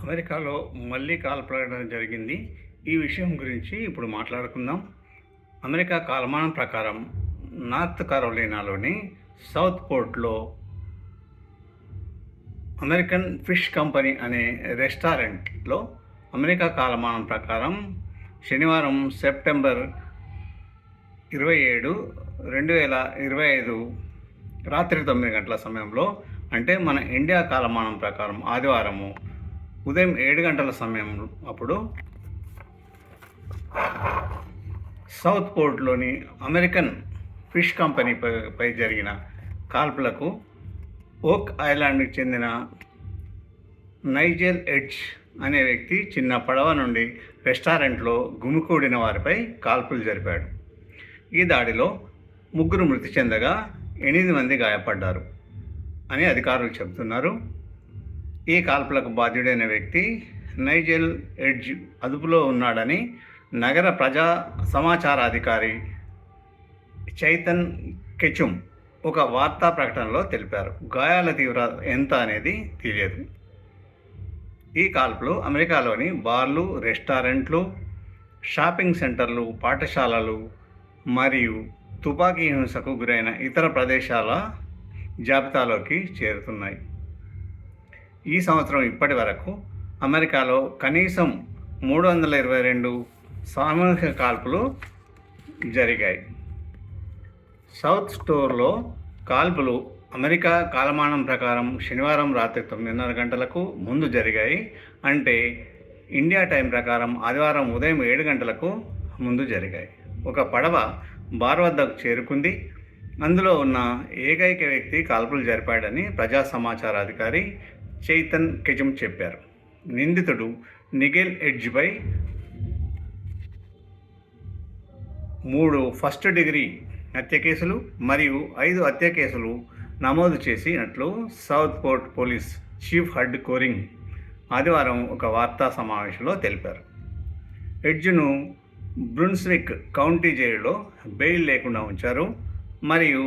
అమెరికాలో మళ్ళీ కాల్పులడం జరిగింది. ఈ విషయం గురించి ఇప్పుడు మాట్లాడుకుందాం. అమెరికా కాలమానం ప్రకారం నార్త్ కరోలినాలోని సౌత్ పోర్ట్లో అమెరికన్ ఫిష్ కంపెనీ అనే రెస్టారెంట్లో అమెరికా కాలమానం ప్రకారం శనివారం సెప్టెంబర్ 27, 2025 రాత్రి 9 గంటల సమయంలో, అంటే మన ఇండియా కాలమానం ప్రకారం ఆదివారము ఉదయం 7 గంటల సమయం అప్పుడు సౌత్ పోర్ట్లోని అమెరికన్ ఫిష్ కంపెనీపై జరిగిన కాల్పులకు ఓక్ ఐలాండ్కి చెందిన నైజెల్ ఎడ్జ్ అనే వ్యక్తి చిన్న పడవ నుండి రెస్టారెంట్లో గుమికూడిన వారిపై కాల్పులు జరిపాడు. ఈ దాడిలో 3 మృతి చెందగా 8 మంది గాయపడ్డారు అని అధికారులు చెబుతున్నారు. ఈ కాల్పులకు బాధ్యుడైన వ్యక్తి నైజెల్ ఎడ్జ్ అదుపులో ఉన్నాడని నగర ప్రజా సమాచారాధికారి చైతన్ కెచుమ్ ఒక వార్తా ప్రకటనలో తెలిపారు. గాయాల తీవ్రత ఎంత అనేది తెలియదు. ఈ కాల్పులు అమెరికాలోని బార్లు, రెస్టారెంట్లు, షాపింగ్ సెంటర్లు, పాఠశాలలు మరియు తుపాకీ హింసకు గురైన ఇతర ప్రదేశాల జాబితాలోకి చేరుతున్నాయి. ఈ సంవత్సరం ఇప్పటి వరకు అమెరికాలో కనీసం 322 సామూహిక కాల్పులు జరిగాయి. సౌత్ స్టోర్లో కాల్పులు అమెరికా కాలమానం ప్రకారం శనివారం రాత్రి 9:30 గంటలకు ముందు జరిగాయి. అంటే ఇండియా టైం ప్రకారం ఆదివారం ఉదయం 7 గంటలకు ముందు జరిగాయి. ఒక పడవ బార్ వద్దకు చేరుకుంది. అందులో ఉన్న ఏకైక వ్యక్తి కాల్పులు జరిపాడని ప్రజా సమాచారాధికారి చైతన్ కెచుమ్ చెప్పారు. నిందితుడు నిగెల్ ఎడ్జ్పై 3 ఫస్ట్ డిగ్రీ హత్య కేసులు మరియు 5 హత్య కేసులు నమోదు చేసినట్లు సౌత్ పోర్ట్ పోలీస్ చీఫ్ హడ్ కోరింగ్ ఆదివారం ఒక వార్తా సమావేశంలో తెలిపారు. ఎడ్జ్ను బ్రున్స్విక్ కౌంటీ జైలులో బెయిల్ లేకుండా ఉంచారు మరియు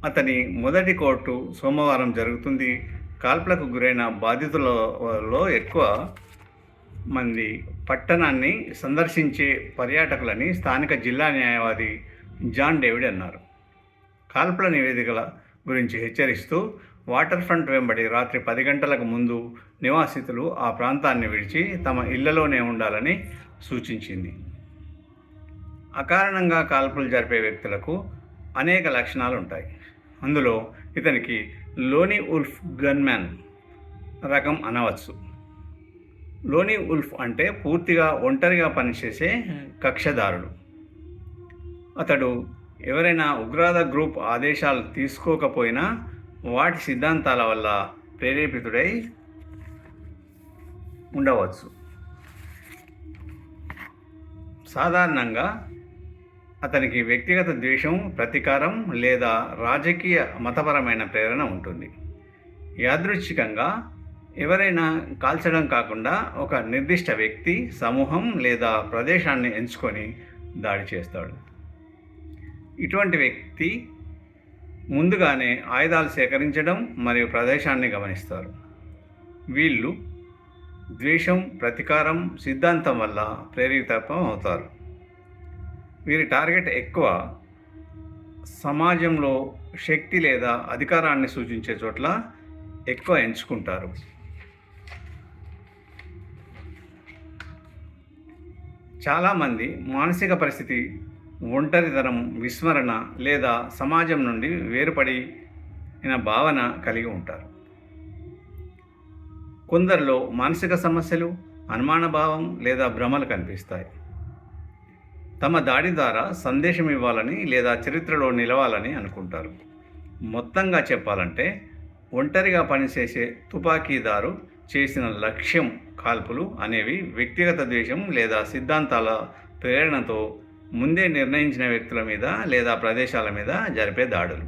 అతని మొదటి కోర్టు సోమవారం జరుగుతుంది. కాల్పులకు గురైన బాధితులలో ఎక్కువ మంది పట్టణాన్ని సందర్శించే పర్యాటకులని స్థానిక జిల్లా న్యాయవాది జాన్ డేవిడ్ అన్నారు. కాల్పుల నివేదికల గురించి హెచ్చరిస్తూ వాటర్ ఫ్రంట్ వెంబడి రాత్రి 10 గంటలకు ముందు నివాసితులు ఆ ప్రాంతాన్ని విడిచి తమ ఇళ్లలోనే ఉండాలని సూచించింది. అకారణంగా కాల్పులు జరిపే వ్యక్తులకు అనేక లక్షణాలు ఉంటాయి. అందులో ఇతనికి లోనీ ఉల్ఫ్ గన్మ్యాన్ రకం అనవచ్చు. లోనీ ఉల్ఫ్ అంటే పూర్తిగా ఒంటరిగా పనిచేసే కక్షదారుడు. అతడు ఎవరైనా ఉగ్రవాద గ్రూప్ ఆదేశాలు తీసుకోకపోయినా వాటి సిద్ధాంతాల వల్ల ప్రేరేపితుడై ఉండవచ్చు. సాధారణంగా అతనికి వ్యక్తిగత ద్వేషం, ప్రతీకారం లేదా రాజకీయ మతపరమైన ప్రేరణ ఉంటుంది. యాదృచ్ఛికంగా ఎవరైనా కాల్చడం కాకుండా ఒక నిర్దిష్ట వ్యక్తి, సమూహం లేదా ప్రదేశాన్ని ఎంచుకొని దాడి చేస్తాడు. ఇటువంటి వ్యక్తి ముందుగానే ఆయుధాలు సేకరించడం మరియు ప్రదేశాన్ని గమనిస్తారు. వీళ్ళు ద్వేషం, ప్రతీకారం సిద్ధాంతం వల్ల ప్రేరితం అవుతారు. వీరి టార్గెట్ ఎక్కువ సమాజంలో శక్తి లేదా అధికారాన్ని సూచించే చోట్ల ఎక్కువ ఎంచుకుంటారు. చాలామంది మానసిక పరిస్థితి, ఒంటరితనం, విస్మరణ లేదా సమాజం నుండి వేరుపడిన భావన కలిగి ఉంటారు. కొందరిలో మానసిక సమస్యలు, అనుమానభావం లేదా భ్రమలు కనిపిస్తాయి. తమ దాడి ద్వారా సందేశం ఇవ్వాలని లేదా చరిత్రలో నిలవాలని అనుకుంటారు. మొత్తంగా చెప్పాలంటే ఒంటరిగా పనిచేసే తుపాకీదారు చేసిన లక్ష్యం కాల్పులు అనేవి వ్యక్తిగత ద్వేషం లేదా సిద్ధాంతాల ప్రేరణతో ముందే నిర్ణయించిన వ్యక్తుల మీద లేదా ప్రదేశాల మీద జరిపే దాడులు.